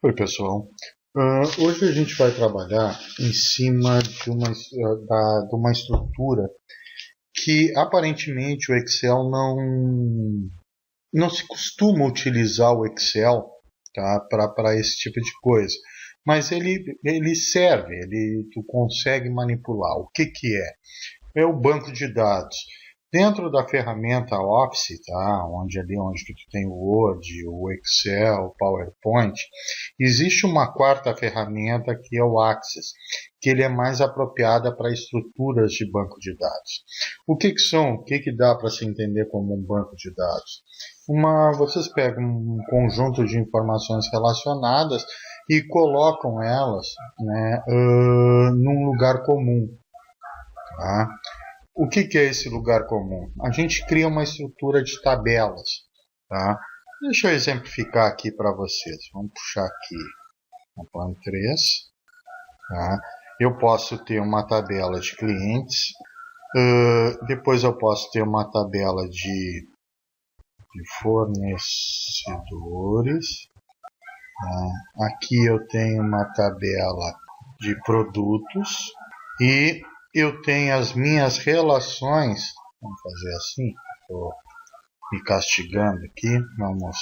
Oi, pessoal. Hoje a gente vai trabalhar em cima de uma estrutura que aparentemente o Excel não se costuma utilizar o Excel, tá, para esse tipo de coisa. Mas ele serve, tu consegue manipular. O que, que é? É o banco de dados. Dentro da ferramenta Office, tá? Onde que tu tem o Word, o Excel, o PowerPoint, existe uma quarta ferramenta que é o Access, que ele é mais apropriada para estruturas de banco de dados. O que são? O que dá para se entender como um banco de dados? Vocês pegam um conjunto de informações relacionadas e colocam elas, né, num lugar comum. Tá? O que é esse lugar comum? A gente cria uma estrutura de tabelas. Tá? Deixa eu exemplificar aqui para vocês. Vamos puxar aqui o plano 3. Tá? Eu posso ter uma tabela de clientes. Depois eu posso ter uma tabela de fornecedores. Tá? Aqui eu tenho uma tabela de produtos. E eu tenho as minhas relações. Vamos fazer assim. Estou me castigando aqui. Vamos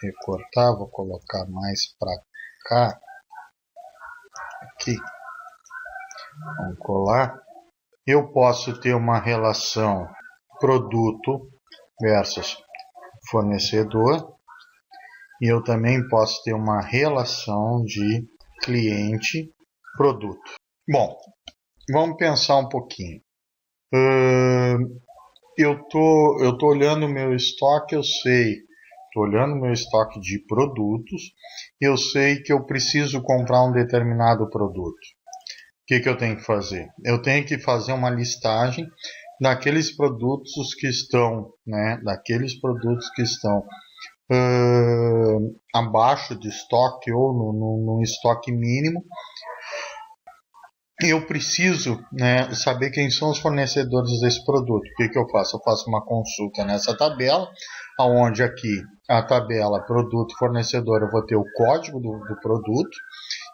recortar. Vou colocar mais para cá. Aqui. Vamos colar. Eu posso ter uma relação produto versus fornecedor. E eu também posso ter uma relação de cliente-produto. Bom, vamos pensar um pouquinho. Eu tô olhando o meu estoque, estou olhando o meu estoque de produtos, eu sei que eu preciso comprar um determinado produto. O que eu tenho que fazer? Eu tenho que fazer uma listagem daqueles produtos que estão, abaixo de estoque ou no estoque mínimo. Eu preciso, saber quem são os fornecedores desse produto. O que eu faço? Eu faço uma consulta nessa tabela, onde aqui a tabela produto fornecedor eu vou ter o código do produto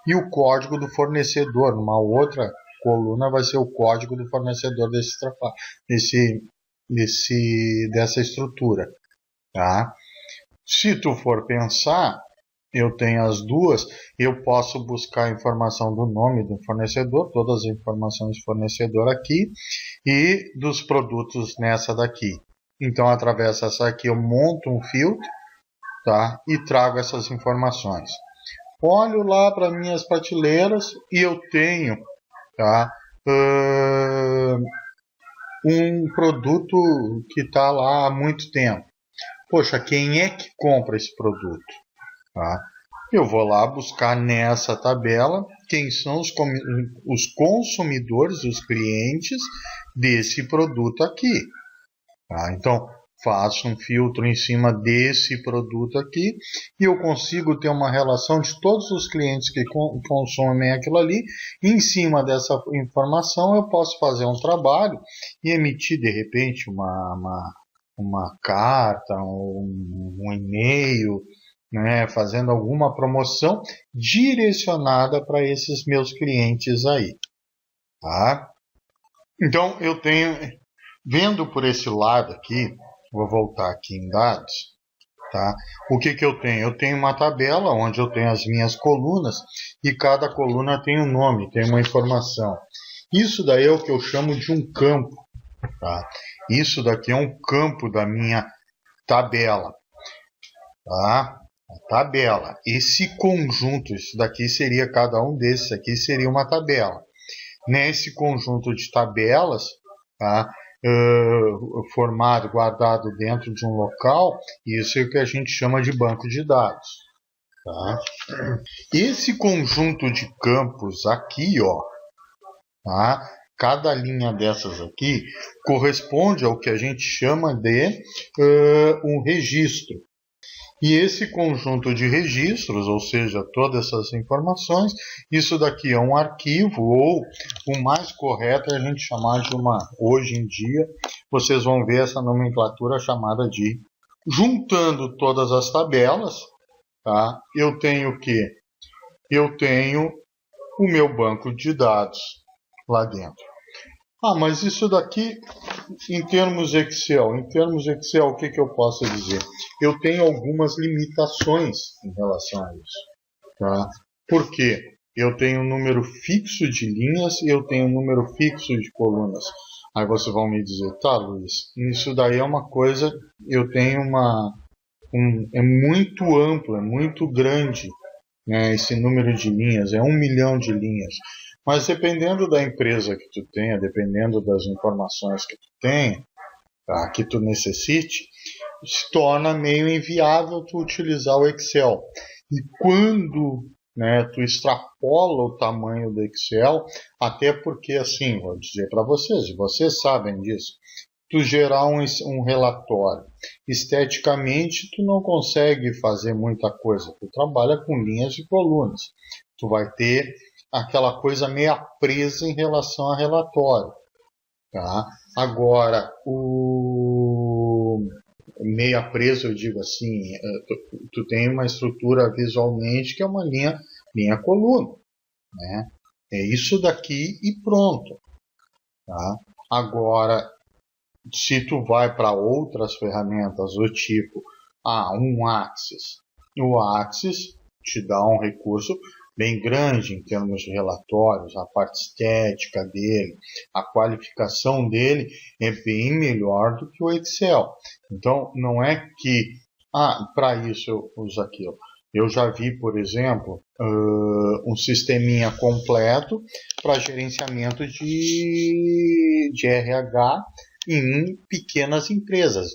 e o código do fornecedor. Numa outra coluna vai ser o código do fornecedor dessa estrutura. Tá? Se tu for pensar, eu tenho as duas, eu posso buscar a informação do nome do fornecedor, todas as informações do fornecedor aqui, e dos produtos nessa daqui. Então, através dessa aqui, eu monto um filtro, tá? E trago essas informações. Olho lá para minhas prateleiras e eu tenho, tá? Um produto que está lá há muito tempo. Poxa, quem é que compra esse produto? Tá? Eu vou lá buscar nessa tabela quem são os consumidores, os clientes desse produto aqui. Tá? Então, faço um filtro em cima desse produto aqui e eu consigo ter uma relação de todos os clientes que consomem aquilo ali. E em cima dessa informação, eu posso fazer um trabalho e emitir, de repente, uma carta, um e-mail, fazendo alguma promoção direcionada para esses meus clientes aí. Tá? Então, eu tenho, vendo por esse lado aqui, vou voltar aqui em dados, tá? O que eu tenho? Eu tenho uma tabela onde eu tenho as minhas colunas e cada coluna tem um nome, tem uma informação. Isso daí é o que eu chamo de um campo. Tá? Isso daqui é um campo da minha tabela. Tá? A tabela. Esse conjunto, isso daqui seria, cada um desses aqui seria uma tabela. Nesse conjunto de tabelas, tá? Formado, guardado dentro de um local, isso é o que a gente chama de banco de dados. Tá? Esse conjunto de campos aqui, ó, tá? Cada linha dessas aqui corresponde ao que a gente chama de um registro. E esse conjunto de registros, ou seja, todas essas informações, isso daqui é um arquivo, ou o mais correto é a gente chamar de hoje em dia, vocês vão ver essa nomenclatura chamada de, juntando todas as tabelas, tá? Eu tenho o quê? eu tenho o meu banco de dados lá dentro. Mas isso daqui, em termos Excel, o que eu posso dizer? Eu tenho algumas limitações em relação a isso. Tá? Por quê? Eu tenho um número fixo de linhas e eu tenho um número fixo de colunas. Aí vocês vão me dizer, tá, Luiz, isso daí é uma coisa, eu tenho é muito amplo, é muito grande, né, esse número de linhas, é 1 milhão de linhas. Mas dependendo da empresa que tu tenha, dependendo das informações que tu tenha, tá, que tu necessite, se torna meio inviável tu utilizar o Excel. E quando, né, tu extrapola o tamanho do Excel, até porque, assim, vou dizer para vocês, e vocês sabem disso, tu gerar um relatório, esteticamente tu não consegue fazer muita coisa, tu trabalha com linhas e colunas, tu vai ter aquela coisa meio presa em relação a relatório. Tá? Agora, o meia preso, eu digo assim, tu tem uma estrutura visualmente que é uma linha coluna, né? É isso daqui e pronto, tá? Agora, se tu vai para outras ferramentas do tipo, um Axis, o Axis te dá um recurso bem grande em termos de relatórios, a parte estética dele, a qualificação dele é bem melhor do que o Excel. Então, não é que, para isso eu uso aquilo. Eu já vi, por exemplo, um sisteminha completo para gerenciamento de RH em pequenas empresas,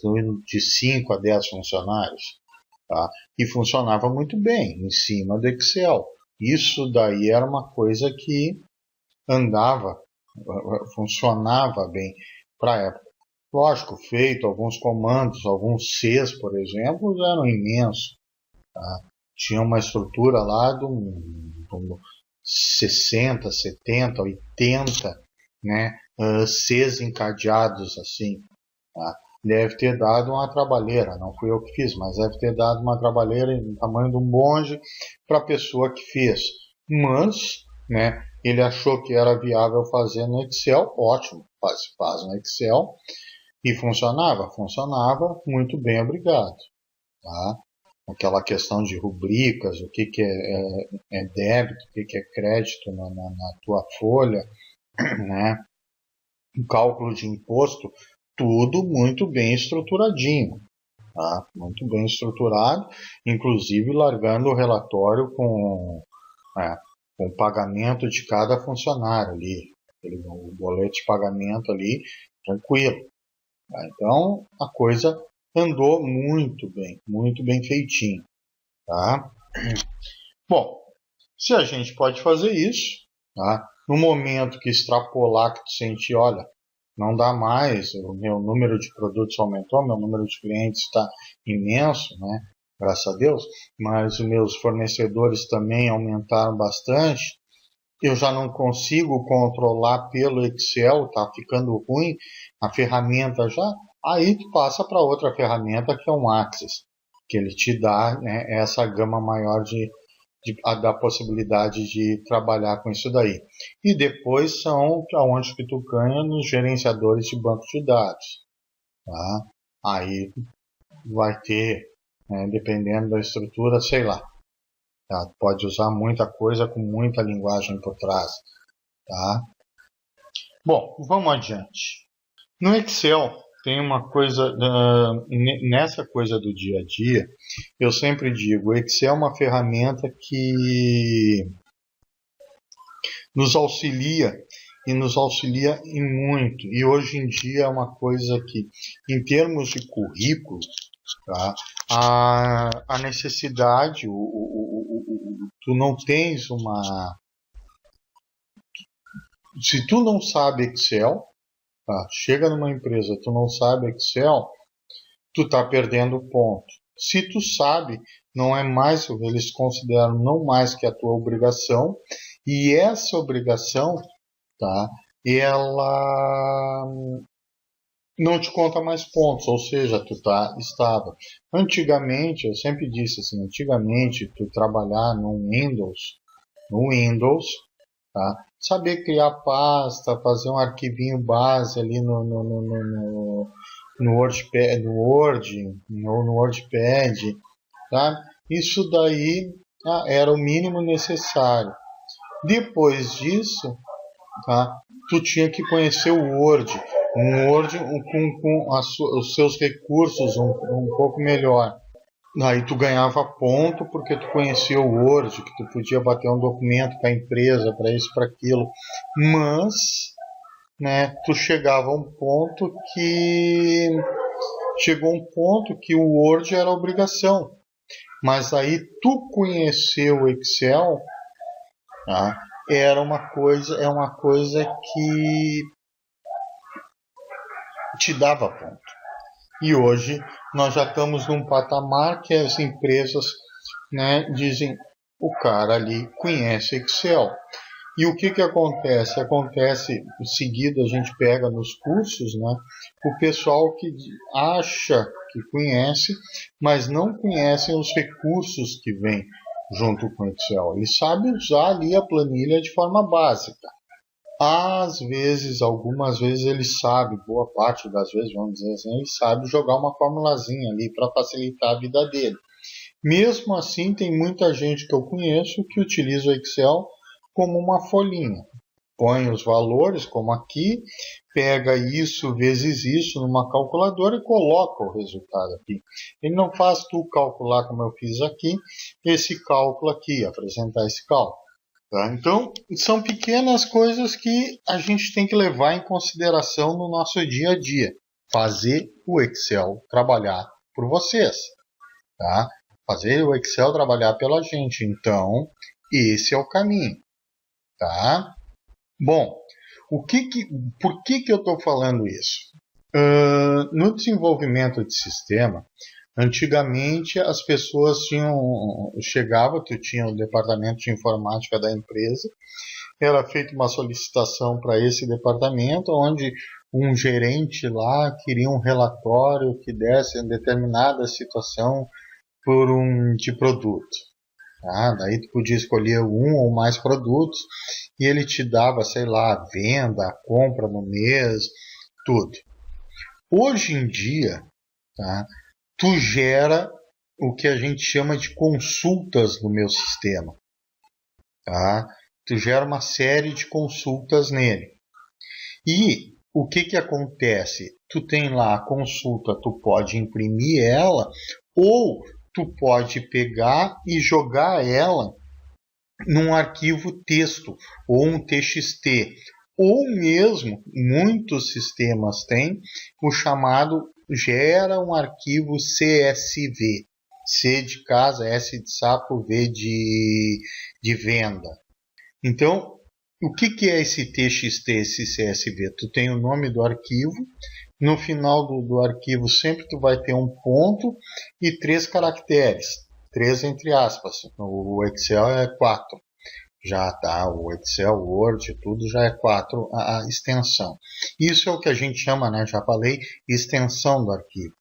de 5 a 10 funcionários. Tá? E funcionava muito bem em cima do Excel. Isso daí era uma coisa que andava, funcionava bem para a época. Lógico, feito alguns comandos, alguns Cs, por exemplo, eram imensos. Tá? Tinha uma estrutura lá de 60, 70, 80, né, Cs encadeados assim. Tá? Deve ter dado uma trabalheira, não fui eu que fiz, mas deve ter dado uma trabalheira no tamanho de um bonde para a pessoa que fez. Mas, né, ele achou que era viável fazer no Excel, ótimo, faz no Excel, e funcionava muito bem, obrigado. Tá? Aquela questão de rubricas, o que é débito, o que é crédito na tua folha, né? O cálculo de imposto, tudo muito bem estruturadinho, tá? Muito bem estruturado, inclusive largando o relatório com o pagamento de cada funcionário ali, o boleto de pagamento ali, tranquilo. Tá? Então, a coisa andou muito bem feitinho. Tá? Bom, se a gente pode fazer isso, tá? No momento que extrapolar, que tu sentir, olha, não dá mais, o meu número de produtos aumentou, meu número de clientes está imenso, né? Graças a Deus, mas os meus fornecedores também aumentaram bastante, eu já não consigo controlar pelo Excel, tá ficando ruim, a ferramenta já, aí tu passa para outra ferramenta que é um Axis, que ele te dá, né, essa gama maior da possibilidade de trabalhar com isso daí. E depois são aonde que tu ganha nos gerenciadores de banco de dados. Tá? Aí vai ter, né, dependendo da estrutura, sei lá. Tá? Pode usar muita coisa com muita linguagem por trás. Tá? Bom, vamos adiante. No Excel tem uma coisa, nessa coisa do dia a dia, eu sempre digo, o Excel é uma ferramenta que nos auxilia e nos auxilia em muito. E hoje em dia é uma coisa que, em termos de currículo, tá, a necessidade, tu não tens uma... Se tu não sabe Excel, tá, chega numa empresa, tu não sabe Excel, tu está perdendo ponto. Se tu sabe, não é mais, eles consideram não mais que a tua obrigação, e essa obrigação, tá, ela não te conta mais pontos, ou seja, tu tá estável. Antigamente, eu sempre disse assim, antigamente tu trabalhar no Windows, no Windows, tá? Saber criar pasta, fazer um arquivinho base ali no WordPad, no WordPad, tá? Isso daí era o mínimo necessário. Depois disso, tá? Tu tinha que conhecer o Word, um Word com os seus recursos um pouco melhor. Aí tu ganhava ponto porque tu conhecia o Word, que tu podia bater um documento para a empresa, para isso, para aquilo. Mas, né, tu chegava a um ponto que chegou um ponto que o Word era obrigação. Mas aí tu conhecer o Excel, tá? É uma coisa que te dava ponto. E hoje nós já estamos num patamar que as empresas, né, dizem, o cara ali conhece Excel. E o que acontece? Acontece, seguido a gente pega nos cursos, né, o pessoal que acha que conhece, mas não conhecem os recursos que vêm junto com o Excel. Ele sabe usar ali a planilha de forma básica. Às vezes, algumas vezes ele sabe, boa parte das vezes, vamos dizer assim, ele sabe jogar uma formulazinha ali para facilitar a vida dele. Mesmo assim, tem muita gente que eu conheço que utiliza o Excel como uma folhinha. Põe os valores, como aqui, pega isso vezes isso numa calculadora e coloca o resultado aqui. Ele não faz tu calcular como eu fiz aqui, esse cálculo aqui, apresentar esse cálculo. Tá? Então, são pequenas coisas que a gente tem que levar em consideração no nosso dia a dia. Fazer o Excel trabalhar por vocês. Tá? Fazer o Excel trabalhar pela gente. Então, esse é o caminho. Tá? Bom, por que eu estou falando isso? No desenvolvimento de sistema, antigamente as pessoas tu tinha o departamento de informática da empresa, era feita uma solicitação para esse departamento, onde um gerente lá queria um relatório que desse em determinada situação de produto. Tá? Daí tu podia escolher um ou mais produtos e ele te dava, sei lá, a venda, a compra no mês, tudo. Hoje em dia, tá? Tu gera o que a gente chama de consultas no meu sistema. Tá? Tu gera uma série de consultas nele. E o que acontece? Tu tem lá a consulta, tu pode imprimir ela ou tu pode pegar e jogar ela num arquivo texto ou um TXT. Ou mesmo, muitos sistemas têm o chamado gera um arquivo CSV. C de casa, S de sapo, V de venda. Então, o que é esse TXT, esse CSV? Tu tem o nome do arquivo, no final do arquivo sempre tu vai ter um ponto e 3 caracteres, 3 entre aspas. O Excel é 4. Já tá, o Excel, o Word, tudo já é 4 a extensão. Isso é o que a gente chama, né, já falei, extensão do arquivo.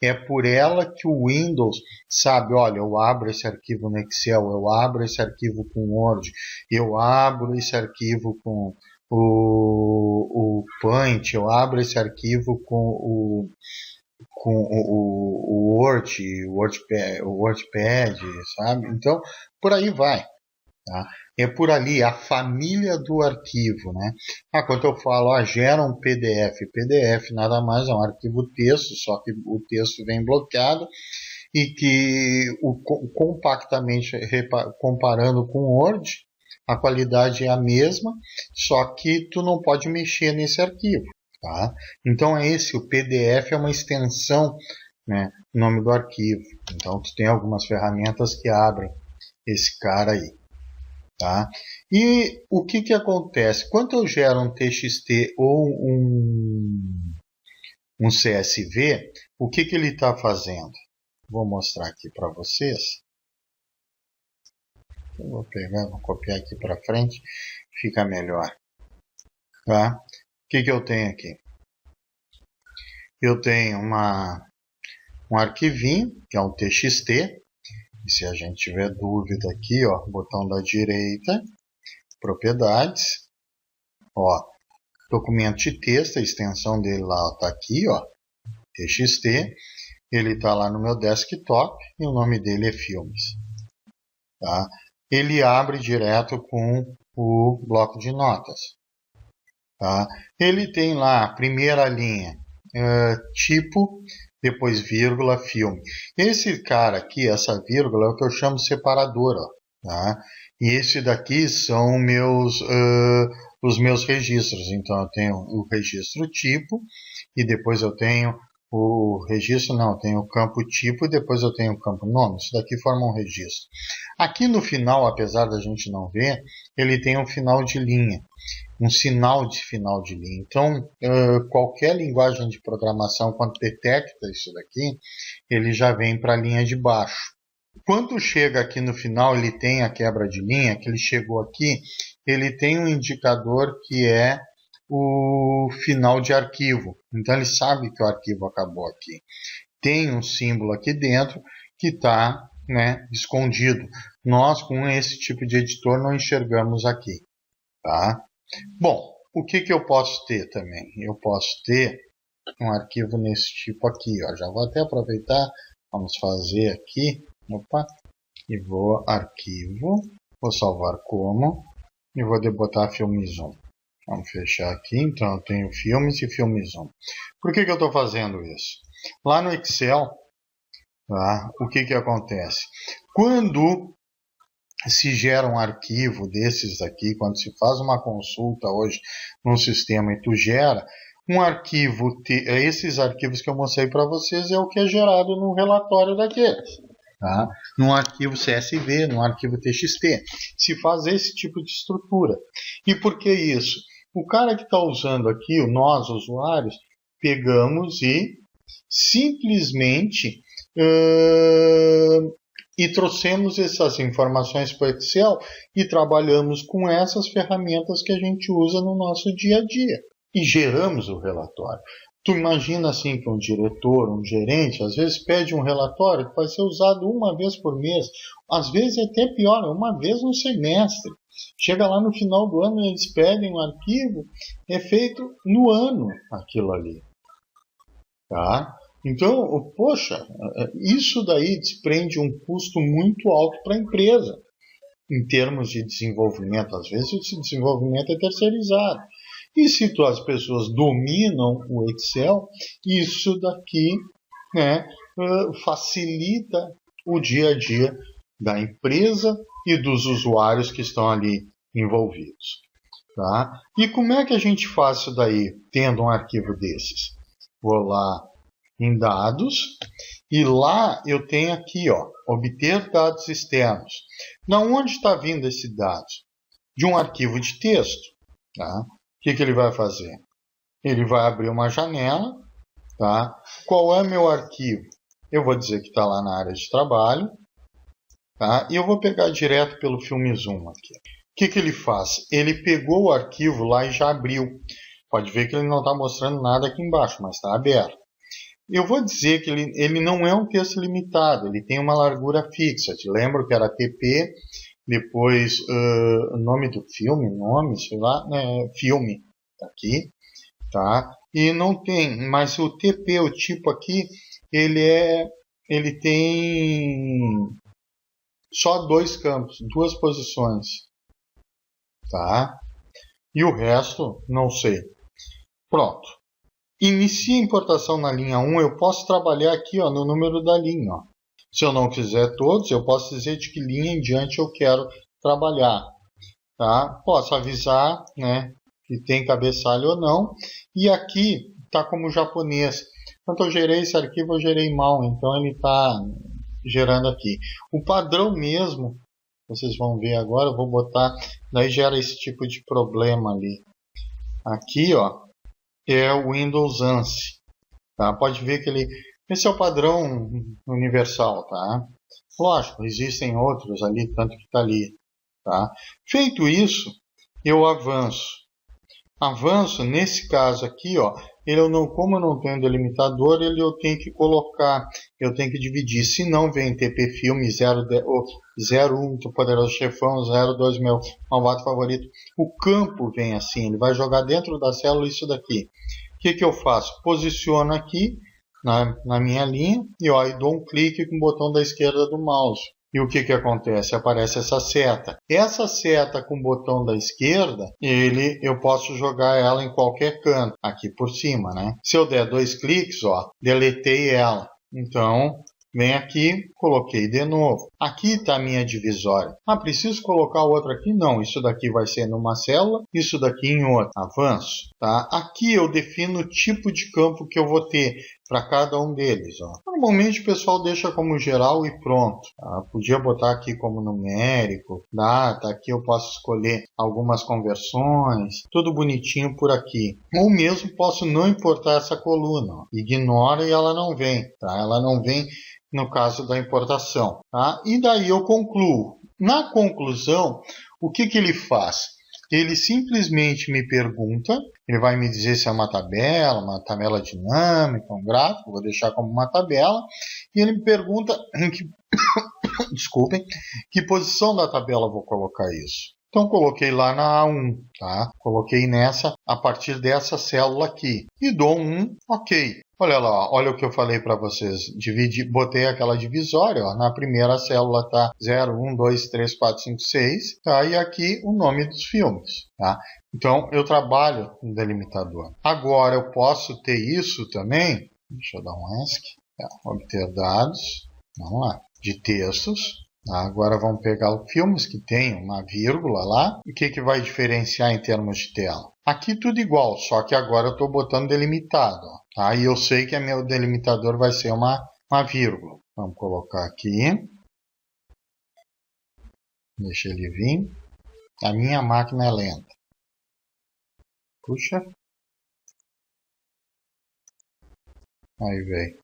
É por ela que o Windows sabe, olha, eu abro esse arquivo no Excel, eu abro esse arquivo com Word, eu abro esse arquivo com o Paint, eu abro esse arquivo com o WordPad, sabe? Então, por aí vai. Tá? É por ali, a família do arquivo, né? Quando eu falo, gera um PDF. PDF nada mais é um arquivo texto, só que o texto vem bloqueado e que compactamente comparando com o Word, a qualidade é a mesma, só que tu não pode mexer nesse arquivo. Tá? Então o PDF é uma extensão, né, do nome do arquivo. Então tu tem algumas ferramentas que abrem esse cara aí. Tá? E o que acontece? Quando eu gero um TXT ou um CSV, o que ele está fazendo? Vou mostrar aqui para vocês. Eu vou pegar, vou copiar aqui para frente, fica melhor. Tá? O que eu tenho aqui? Eu tenho um arquivinho, que é um TXT, E se a gente tiver dúvida aqui, ó, botão da direita, propriedades, ó, documento de texto, a extensão dele lá está aqui, ó, TXT, ele está lá no meu desktop e o nome dele é Filmes. Tá? Ele abre direto com o bloco de notas. Tá? Ele tem lá a primeira linha, tipo, depois vírgula, filme. Esse cara aqui, essa vírgula, é o que eu chamo de separador. Ó, tá? E esse daqui são os meus registros. Então eu tenho o registro tipo e depois eu tenho o registro, não, tem o campo tipo e depois eu tenho o campo nome. Isso daqui forma um registro. Aqui no final, apesar da gente não ver, ele tem um final de linha, um sinal de final de linha. Então, qualquer linguagem de programação, quando detecta isso daqui, ele já vem para a linha de baixo. Quando chega aqui no final, ele tem a quebra de linha, que ele chegou aqui, ele tem um indicador que é o final de arquivo. Então ele sabe que o arquivo acabou aqui. Tem um símbolo aqui dentro que está, né, escondido. Nós, com esse tipo de editor, não enxergamos aqui. Tá? Bom, o que eu posso ter também? Eu posso ter um arquivo nesse tipo aqui. Ó. Já vou até aproveitar. Vamos fazer aqui. Opa. E vou arquivo. Vou salvar como. E vou botar filmes 1. Vamos fechar aqui, então eu tenho filmes e filmes 1. Por que eu estou fazendo isso? Lá no Excel, tá, o que acontece? Quando se gera um arquivo desses aqui, quando se faz uma consulta hoje no sistema e tu gera um arquivo, esses arquivos que eu mostrei para vocês é o que é gerado no relatório daqueles. Tá? Num arquivo CSV, num arquivo TXT. Se faz esse tipo de estrutura. E por que isso? O cara que está usando aqui, nós usuários, pegamos e simplesmente e trouxemos essas informações para o Excel e trabalhamos com essas ferramentas que a gente usa no nosso dia a dia. E geramos o relatório. Tu imagina assim que um diretor, um gerente, às vezes pede um relatório que vai ser usado uma vez por mês. Às vezes é até pior, uma vez no semestre. Chega lá no final do ano e eles pedem um arquivo, é feito no ano aquilo ali. Tá? Então, poxa, isso daí desprende um custo muito alto para a empresa. Em termos de desenvolvimento, às vezes esse desenvolvimento é terceirizado. E se as pessoas dominam o Excel, isso daqui, né, facilita o dia a dia da empresa e dos usuários que estão ali envolvidos. Tá? E como é que a gente faz isso daí, tendo um arquivo desses? Vou lá em dados e lá eu tenho aqui, ó, obter dados externos. Da onde está vindo esse dados? De um arquivo de texto. Tá? O que ele vai fazer? Ele vai abrir uma janela. Tá? Qual é meu arquivo? Eu vou dizer que está lá na área de trabalho. Tá? E eu vou pegar direto pelo filme Zoom aqui. O que ele faz? Ele pegou o arquivo lá e já abriu. Pode ver que ele não está mostrando nada aqui embaixo, mas está aberto. Eu vou dizer que ele não é um texto limitado, ele tem uma largura fixa. Te lembro que era TP, depois o nome do filme, sei lá, filme, aqui, tá? E não tem, mas o TP, o tipo aqui, ele tem só 2 campos, 2 posições, tá? E o resto, não sei. Pronto. Inicia a importação na linha 1, eu posso trabalhar aqui, ó, no número da linha. Ó. Se eu não quiser todos, eu posso dizer de que linha em diante eu quero trabalhar. Tá? Posso avisar, né, que tem cabeçalho ou não. E aqui está como japonês. Quando eu gerei esse arquivo, eu gerei mal, então ele está gerando aqui. O padrão mesmo, vocês vão ver agora, eu vou botar, daí gera esse tipo de problema ali. Aqui, ó, é o Windows ANSI. Tá? Pode ver que esse é o padrão universal. Tá? Lógico, existem outros ali, tanto que está ali. Tá? Feito isso, eu avanço. Avanço, nesse caso aqui, ó, como eu não tenho delimitador, eu tenho que colocar, eu tenho que dividir. Se não vem TP Filme 01, do Poderoso Chefão, 02, meu malvado favorito, o campo vem assim, ele vai jogar dentro da célula isso daqui. O que eu faço? Posiciono aqui na minha linha e dou um clique com o botão da esquerda do mouse. E o que acontece? Aparece essa seta. Essa seta com o botão da esquerda, eu posso jogar ela em qualquer canto, aqui por cima, né? Se eu der 2 cliques, deletei ela. Então, vem aqui, coloquei de novo. Aqui está a minha divisória. Preciso colocar outra aqui? Não, isso daqui vai ser numa célula, isso daqui em outra. Avanço, tá? Aqui eu defino o tipo de campo que eu vou ter para cada um deles. Normalmente o pessoal deixa como geral e pronto. Tá? Podia botar aqui como numérico, data, aqui eu posso escolher algumas conversões, tudo bonitinho por aqui. Ou mesmo posso não importar essa coluna. Ignora e ela não vem. Tá? Ela não vem no caso da importação. Tá? E daí eu concluo. Na conclusão, o que ele faz? Ele simplesmente me pergunta, ele vai me dizer se é uma tabela dinâmica, um gráfico, vou deixar como uma tabela, e ele me pergunta em que, desculpem, que posição da tabela eu vou colocar isso. Então, coloquei lá na A1, tá? Coloquei nessa, a partir dessa célula aqui. E dou um OK. Olha lá, olha o que eu falei para vocês. Botei aquela divisória, na primeira célula tá 0, 1, 2, 3, 4, 5, 6. Tá? E aqui o nome dos filmes. Tá? Então, eu trabalho no delimitador. Agora, eu posso ter isso também. Deixa eu dar um ESC. Obter dados. Vamos lá. De textos. Agora vamos pegar os filmes que tem uma vírgula lá. O que vai diferenciar em termos de tela? Aqui tudo igual, só que agora eu estou botando delimitado. Tá? E eu sei que meu delimitador vai ser uma vírgula. Vamos colocar aqui. Deixa ele vir. A minha máquina é lenta. Puxa. Aí veio.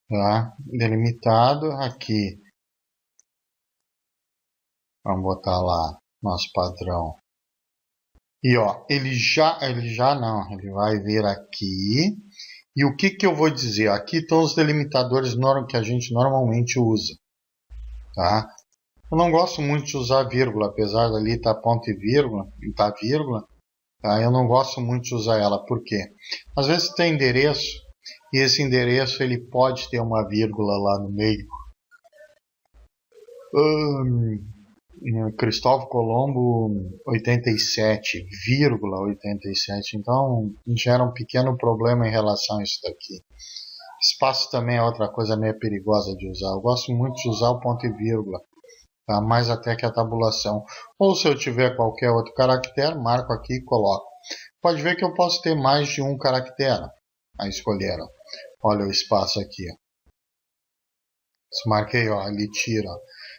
Tá? Delimitado aqui. Vamos botar lá nosso padrão. E ele vai vir aqui. E o que eu vou dizer? Aqui estão os delimitadores que a gente normalmente usa. Tá? Eu não gosto muito de usar vírgula, apesar dali estar ponto e vírgula, tá? Eu não gosto muito de usar ela. Por quê? Às vezes tem endereço, e esse endereço ele pode ter uma vírgula lá no meio. Cristóvão Colombo 87,87. Então gera um pequeno problema em relação a isso daqui. Espaço também é outra coisa meio perigosa de usar. Eu gosto muito de usar o ponto e vírgula, tá? Mais até que a tabulação. Ou se eu tiver qualquer outro caractere, marco aqui e coloco. Pode ver que eu posso ter mais de um caractere a escolher. Olha o espaço aqui. Marquei, ele tira.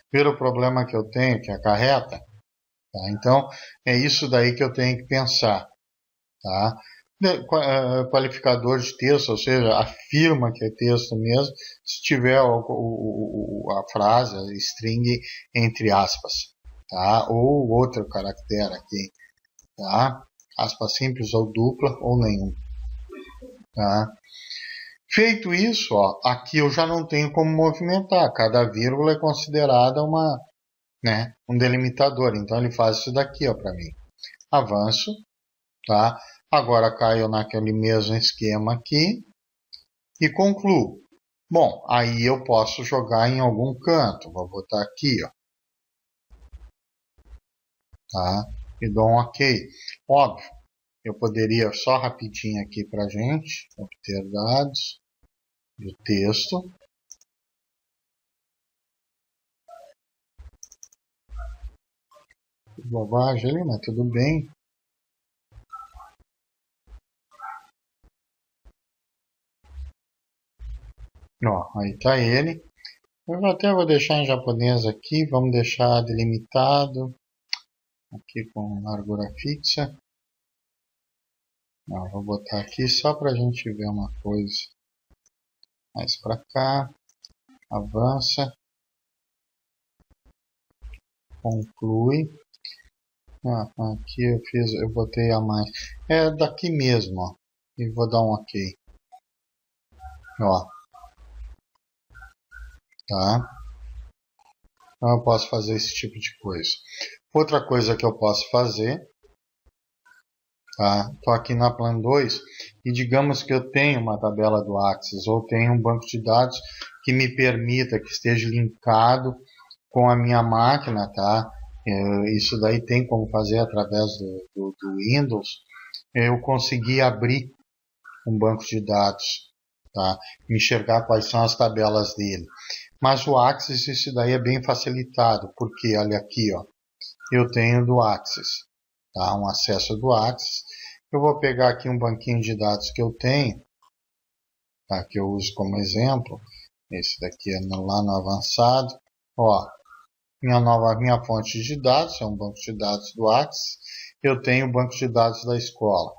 Ver o problema que eu tenho, que acarreta. Tá? Então, é isso daí que eu tenho que pensar. Tá? Qualificador de texto, ou seja, afirma que é texto mesmo, se tiver a frase, a string entre aspas. Tá? Ou outro caractere aqui. Tá? Aspas simples ou dupla ou nenhum. Tá? Feito isso, aqui eu já não tenho como movimentar. Cada vírgula é considerada um delimitador. Então ele faz isso daqui para mim. Avanço. Tá? Agora caio naquele mesmo esquema aqui e concluo. Bom, aí eu posso jogar em algum canto. Vou botar aqui. Tá? E dou um OK. Óbvio. Eu poderia só rapidinho aqui para a gente obter dados do texto. Bobagem ali, mas tudo bem. Aí está ele. Eu até vou deixar em japonês aqui. Vamos deixar delimitado. Aqui com largura fixa. Vou botar aqui só para a gente ver uma coisa. Mais para cá. Avança. Conclui. Aqui eu botei a mais. É daqui mesmo. E vou dar um OK. tá? Então eu posso fazer esse tipo de coisa. Outra coisa que eu posso fazer, tá? Estou aqui na Plan 2 e digamos que eu tenho uma tabela do Axis ou tenho um banco de dados que me permita que esteja linkado com a minha máquina, tá? Isso daí tem como fazer através do Windows. Eu consegui abrir um banco de dados, tá? Enxergar quais são as tabelas dele. Mas o Axis, isso daí é bem facilitado, porque olha aqui, ó, eu tenho do Axis, tá? Um acesso do Axis. Eu vou pegar aqui um banquinho de dados que eu tenho, tá? Que eu uso como exemplo. Esse daqui é lá no avançado. Ó, minha fonte de dados é um banco de dados do Axis. Eu tenho o banco de dados da escola.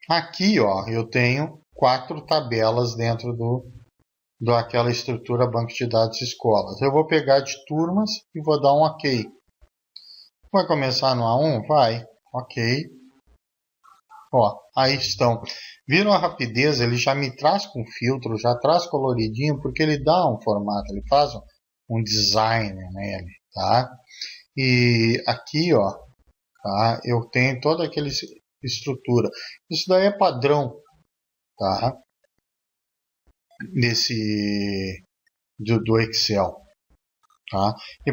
Aqui, ó, eu tenho 4 tabelas dentro daquela estrutura banco de dados escolas. Eu vou pegar de turmas e vou dar um OK. Vai começar no A1? Vai. OK. Ó, aí estão. Viram a rapidez? Ele já me traz com filtro, já traz coloridinho, porque ele dá um formato, ele faz um design nele, tá? E aqui, ó, tá? Eu tenho toda aquela estrutura. Isso daí é padrão, tá? Do Excel, tá? E